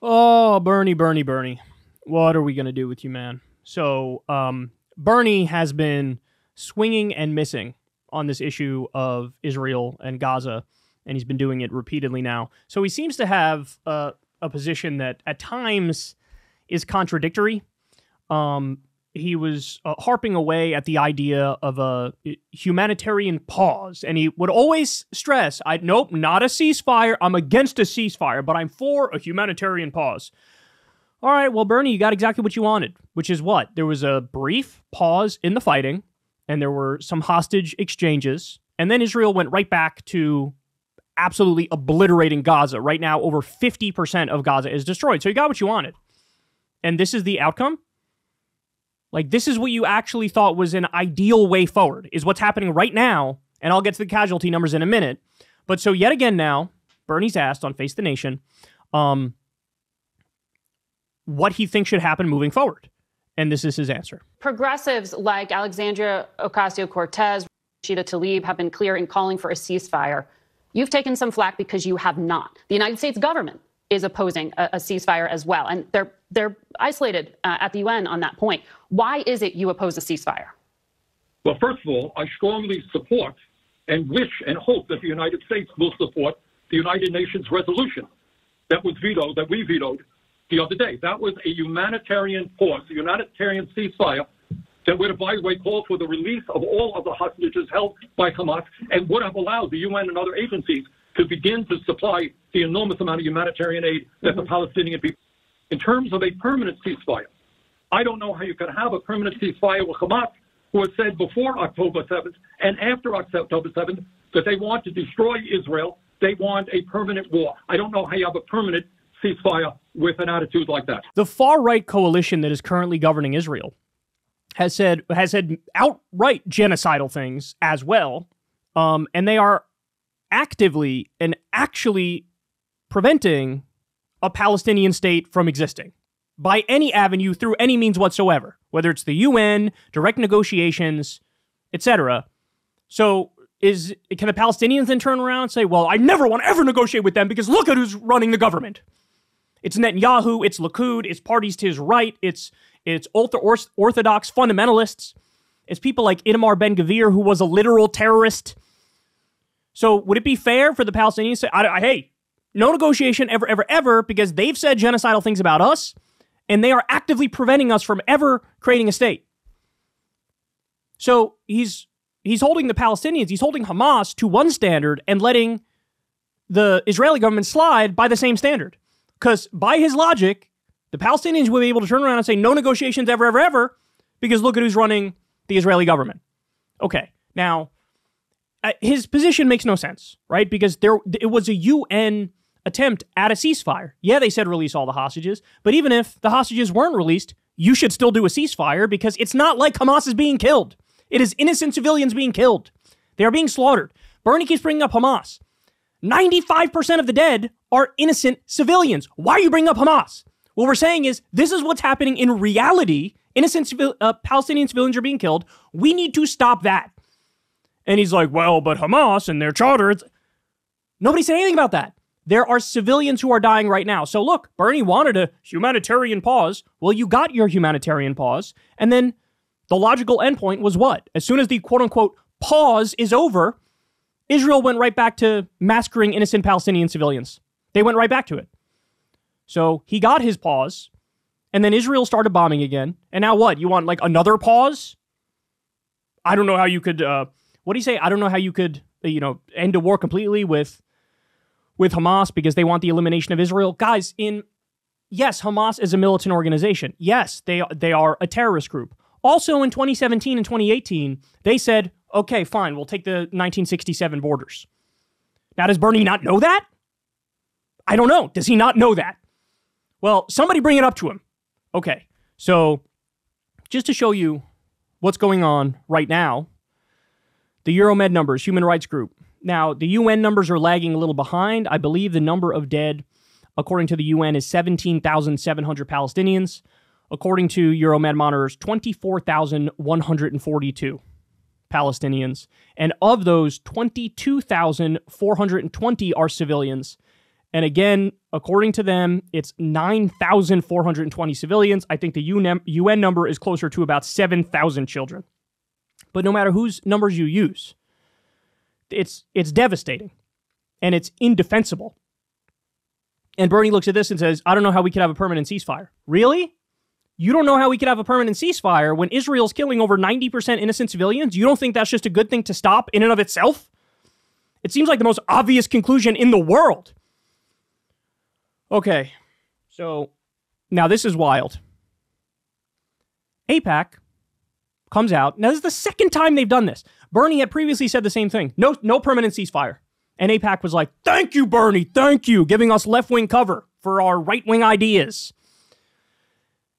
Oh, Bernie, Bernie, Bernie. What are we going to do with you, man? So, Bernie has been swinging and missing on this issue of Israel and Gaza, and he's been doing it repeatedly now. So he seems to have a position that at times is contradictory. He was harping away at the idea of a humanitarian pause, and he would always stress, nope, not a ceasefire. I'm against a ceasefire, but I'm for a humanitarian pause. All right, well, Bernie, you got exactly what you wanted, which is what? There was a brief pause in the fighting, and there were some hostage exchanges, and then Israel went right back to absolutely obliterating Gaza. Right now, over 50% of Gaza is destroyed. So you got what you wanted. And this is the outcome? Like, this is what you actually thought was an ideal way forward, is what's happening right now, and I'll get to the casualty numbers in a minute. But so yet again now, Bernie's asked on Face the Nation what he thinks should happen moving forward. And this is his answer. Progressives like Alexandria Ocasio-Cortez, Rashida Tlaib have been clear in calling for a ceasefire. You've taken some flack because you have not. The United States government is opposing a ceasefire as well, and they're isolated at the UN on that point. Why is it you oppose a ceasefire? Well, first of all, I strongly support and wish and hope that the United States will support the United Nations resolution that we vetoed the other day. That was a humanitarian pause, a humanitarian ceasefire that would have, by the way, called for the release of all of the hostages held by Hamas and would have allowed the UN and other agencies to begin to supply the enormous amount of humanitarian aid that the Palestinian people. In terms of a permanent ceasefire, I don't know how you can have a permanent ceasefire with Hamas, who has said before October 7th and after October 7th that they want to destroy Israel. They want a permanent war. I don't know how you have a permanent ceasefire with an attitude like that. The far-right coalition that is currently governing Israel has said outright genocidal things as well, and they are actively and actually preventing a Palestinian state from existing by any avenue, through any means whatsoever, whether it's the UN, direct negotiations, etc. So can the Palestinians then turn around and say, well, I never want to ever negotiate with them because look at who's running the government. It's Netanyahu, it's Likud, it's parties to his right, it's ultra-Orthodox fundamentalists, it's people like Itamar Ben-Gvir, who was a literal terrorist. So would it be fair for the Palestinians to say, hey, no negotiation ever, ever, ever, because they've said genocidal things about us, and they are actively preventing us from ever creating a state? So he's holding the Palestinians, he's holding Hamas to one standard and letting the Israeli government slide by the same standard. Because by his logic, the Palestinians will be able to turn around and say no negotiations ever, ever, ever, because look at who's running the Israeli government. Okay, now, his position makes no sense, right? Because it was a UN attempt at a ceasefire. Yeah, they said release all the hostages, but even if the hostages weren't released, you should still do a ceasefire because it's not like Hamas is being killed. It is innocent civilians being killed. They are being slaughtered. Bernie keeps bringing up Hamas. 95% of the dead are innocent civilians. Why are you bringing up Hamas? What we're saying is this is what's happening in reality. Innocent Palestinian civilians are being killed. We need to stop that. And he's like, well, but Hamas and their charter. Nobody said anything about that. There are civilians who are dying right now. So look, Bernie wanted a humanitarian pause. Well, you got your humanitarian pause. And then the logical endpoint was what? As soon as the quote-unquote pause is over, Israel went right back to massacring innocent Palestinian civilians. They went right back to it. So he got his pause, and then Israel started bombing again. And now what? You want like another pause? I don't know how you could, what do you say? I don't know how you could, end a war completely with Hamas because they want the elimination of Israel. Guys, yes, Hamas is a militant organization. Yes, they are a terrorist group. Also in 2017 and 2018, they said, okay, fine, we'll take the 1967 borders. Now, does Bernie not know that? I don't know. Does he not know that? Well, somebody bring it up to him. Okay, so just to show you what's going on right now, the Euromed numbers, human rights group. Now, the UN numbers are lagging a little behind. I believe the number of dead, according to the UN, is 17,700 Palestinians. According to Euromed monitors, 24,142 Palestinians. And of those, 22,420 are civilians. And again, according to them, it's 9,420 civilians. I think the UN number is closer to about 7,000 children. But no matter whose numbers you use, it's devastating and it's indefensible. And Bernie looks at this and says, I don't know how we could have a permanent ceasefire. Really? You don't know how we could have a permanent ceasefire when Israel's killing over 90% innocent civilians? You don't think that's just a good thing to stop in and of itself? It seems like the most obvious conclusion in the world. Okay, so now this is wild. AIPAC comes out. Now, this is the second time they've done this. Bernie had previously said the same thing. No permanent ceasefire. And AIPAC was like, thank you, Bernie, thank you, giving us left-wing cover for our right-wing ideas.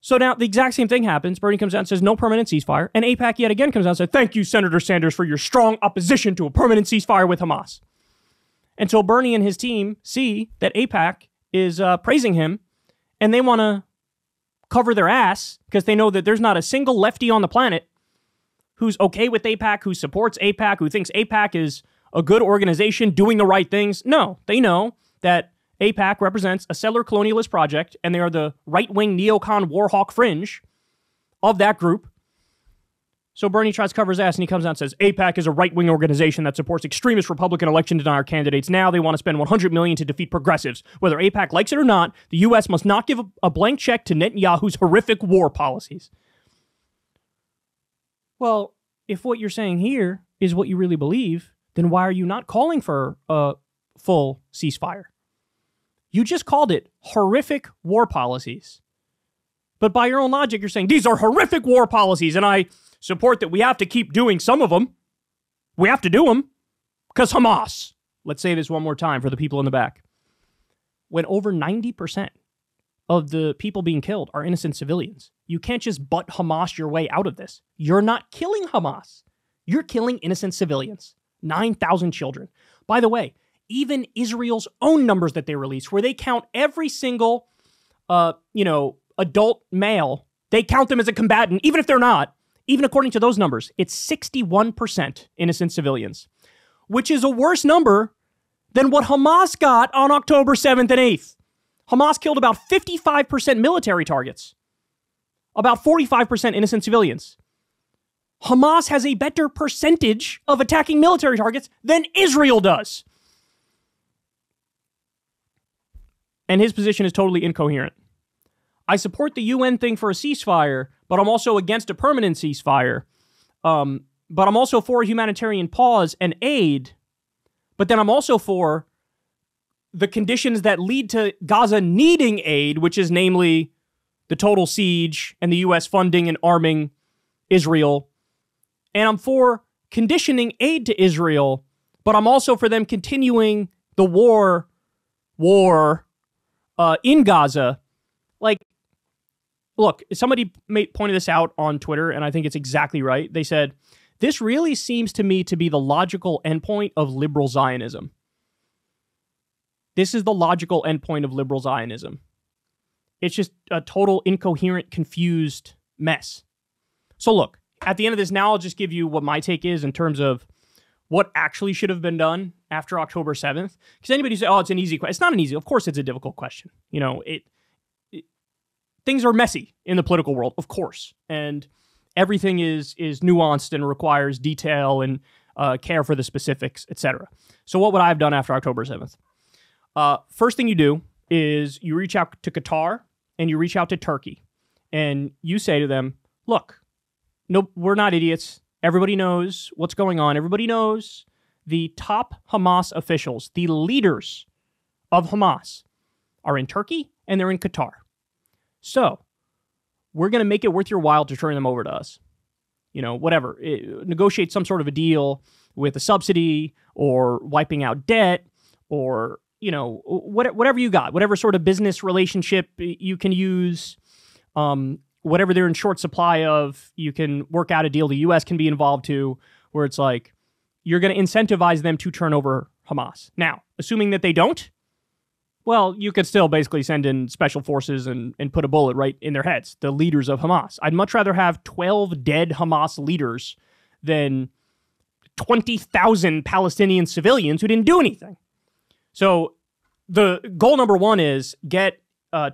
So now the exact same thing happens. Bernie comes out and says no permanent ceasefire. And AIPAC yet again comes out and says, thank you, Senator Sanders, for your strong opposition to a permanent ceasefire with Hamas. And so Bernie and his team see that AIPAC is praising him, and they want to cover their ass because they know that there's not a single lefty on the planet who's okay with AIPAC, who supports AIPAC, who thinks AIPAC is a good organization doing the right things. No, they know that AIPAC represents a settler colonialist project, and they are the right-wing neocon warhawk fringe of that group. So Bernie tries to cover his ass, and he comes out and says, AIPAC is a right-wing organization that supports extremist Republican election denier candidates. Now they want to spend $100 million to defeat progressives. Whether AIPAC likes it or not, the U.S. must not give a blank check to Netanyahu's horrific war policies. Well, if what you're saying here is what you really believe, then why are you not calling for a full ceasefire? You just called it horrific war policies. But by your own logic, you're saying, these are horrific war policies, and I support that we have to keep doing some of them. We have to do them because Hamas. Let's say this one more time for the people in the back. When over 90% of the people being killed are innocent civilians, you can't just butt Hamas your way out of this. You're not killing Hamas. You're killing innocent civilians. 9,000 children. By the way, even Israel's own numbers that they release, where they count every single, adult male, they count them as a combatant, even if they're not. Even according to those numbers, it's 61% innocent civilians, which is a worse number than what Hamas got on October 7th and 8th. Hamas killed about 55% military targets, about 45% innocent civilians. Hamas has a better percentage of attacking military targets than Israel does. And his position is totally incoherent. I support the UN thing for a ceasefire, but I'm also against a permanent ceasefire. But I'm also for a humanitarian pause and aid. But then I'm also for the conditions that lead to Gaza needing aid, which is namely the total siege and the U.S. funding and arming Israel. And I'm for conditioning aid to Israel, but I'm also for them continuing the war in Gaza. Like, look, somebody pointed this out on Twitter, and I think it's exactly right. They said, this really seems to me to be the logical endpoint of liberal Zionism. This is the logical endpoint of liberal Zionism. It's just a total incoherent, confused mess. So look, at the end of this, now I'll just give you what my take is in terms of what actually should have been done after October 7th. Because anybody say, oh, it's an easy question. It's not an easy. Of course, it's a difficult question. You know, things are messy in the political world, of course. And everything is nuanced and requires detail and care for the specifics, etc. So what would I have done after October 7th? First thing you do is you reach out to Qatar and you reach out to Turkey. And you say to them, look, no, we're not idiots. Everybody knows what's going on. Everybody knows the top Hamas officials, the leaders of Hamas, are in Turkey and they're in Qatar. So we're going to make it worth your while to turn them over to us. You know, whatever. Negotiate some sort of a deal with a subsidy or wiping out debt or, you know, whatever you got, whatever sort of business relationship you can use, whatever they're in short supply of, you can work out a deal the U.S. can be involved to, where it's like, you're going to incentivize them to turn over Hamas. Now, assuming that they don't, well, you could still basically send in special forces and put a bullet right in their heads, the leaders of Hamas. I'd much rather have 12 dead Hamas leaders than 20,000 Palestinian civilians who didn't do anything. So the goal number one is get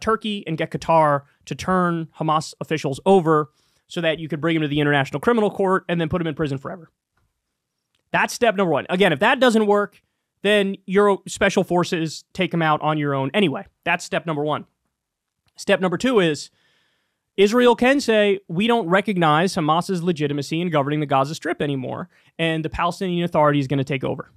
Turkey and get Qatar to turn Hamas officials over so that you could bring them to the International Criminal Court and then put them in prison forever. That's step number one. Again, if that doesn't work, then your special forces take them out on your own anyway. That's step number one. Step number two is Israel can say, we don't recognize Hamas's legitimacy in governing the Gaza Strip anymore, and the Palestinian Authority is going to take over.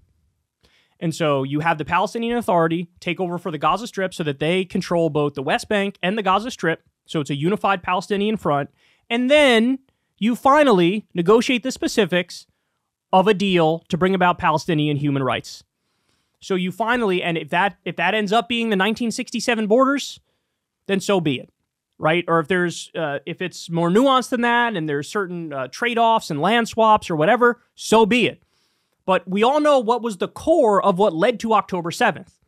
And so you have the Palestinian Authority take over for the Gaza Strip so that they control both the West Bank and the Gaza Strip. So it's a unified Palestinian front. And then you finally negotiate the specifics of a deal to bring about Palestinian human rights. So you finally, and if that ends up being the 1967 borders, then so be it, right? Or if it's more nuanced than that, and there's certain trade-offs and land swaps or whatever, so be it. But we all know what was the core of what led to October 7th.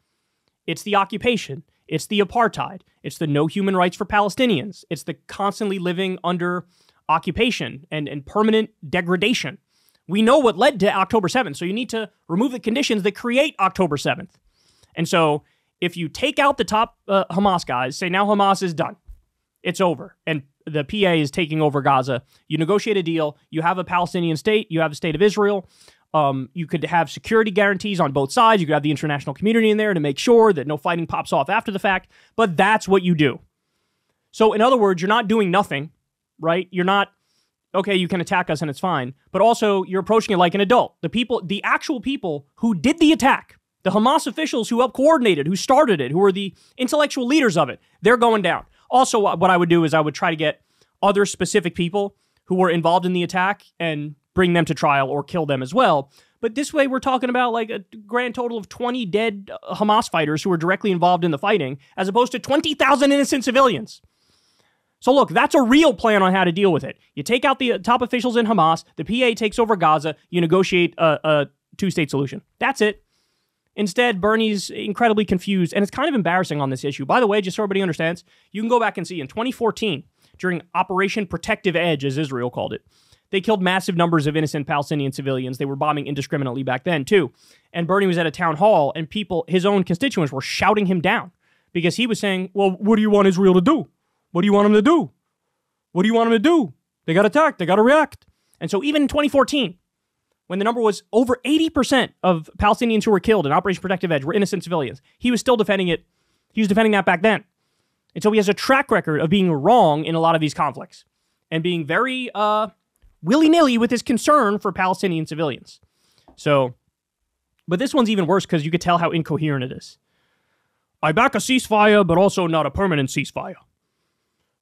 It's the occupation. It's the apartheid. It's the no human rights for Palestinians. It's the constantly living under occupation and permanent degradation. We know what led to October 7th, so you need to remove the conditions that create October 7th. And so if you take out the top Hamas guys, say now Hamas is done, it's over, and the PA is taking over Gaza, you negotiate a deal, you have a Palestinian state, you have a state of Israel, you could have security guarantees on both sides. You could have the international community in there to make sure that no fighting pops off after the fact. But that's what you do. So in other words, you're not doing nothing, right? You're not, okay, you can attack us and it's fine. But also you're approaching it like an adult. The actual people who did the attack, the Hamas officials who helped coordinate it, who started it, who were the intellectual leaders of it, they're going down. Also, what I would do is I would try to get other specific people who were involved in the attack and bring them to trial or kill them as well. But this way, we're talking about like a grand total of 20 dead Hamas fighters who were directly involved in the fighting, as opposed to 20,000 innocent civilians. So look, that's a real plan on how to deal with it. You take out the top officials in Hamas, the PA takes over Gaza, you negotiate a two-state solution. That's it. Instead, Bernie's incredibly confused, and it's kind of embarrassing on this issue. By the way, just so everybody understands, you can go back and see in 2014, during Operation Protective Edge, as Israel called it, they killed massive numbers of innocent Palestinian civilians. They were bombing indiscriminately back then, too. And Bernie was at a town hall, and people, his own constituents, were shouting him down because he was saying, well, what do you want Israel to do? What do you want them to do? What do you want them to do? They got attacked. They got to react. And so even in 2014, when the number was over 80% of Palestinians who were killed in Operation Protective Edge were innocent civilians, he was still defending it. He was defending that back then. And so he has a track record of being wrong in a lot of these conflicts and being very willy-nilly with his concern for Palestinian civilians. So, but this one's even worse because you could tell how incoherent it is. I back a ceasefire, but also not a permanent ceasefire.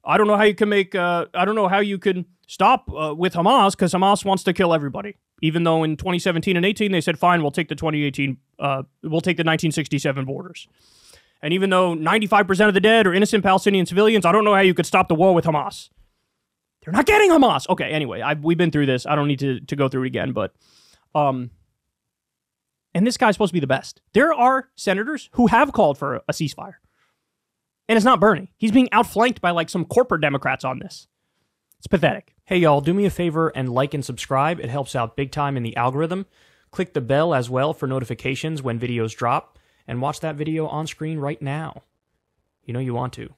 I don't know how you can I don't know how you can stop with Hamas because Hamas wants to kill everybody. Even though in 2017 and 18 they said, fine, we'll take the 2018, we'll take the 1967 borders. And even though 95% of the dead are innocent Palestinian civilians, I don't know how you could stop the war with Hamas. They're not getting Hamas. Okay, anyway, we've been through this. I don't need to go through it again, but, and this guy's supposed to be the best. There are senators who have called for a ceasefire. And it's not Bernie. He's being outflanked by like some corporate Democrats on this. It's pathetic. Hey y'all, do me a favor and like and subscribe. It helps out big time in the algorithm. Click the bell as well for notifications when videos drop. And watch that video on screen right now. You know you want to.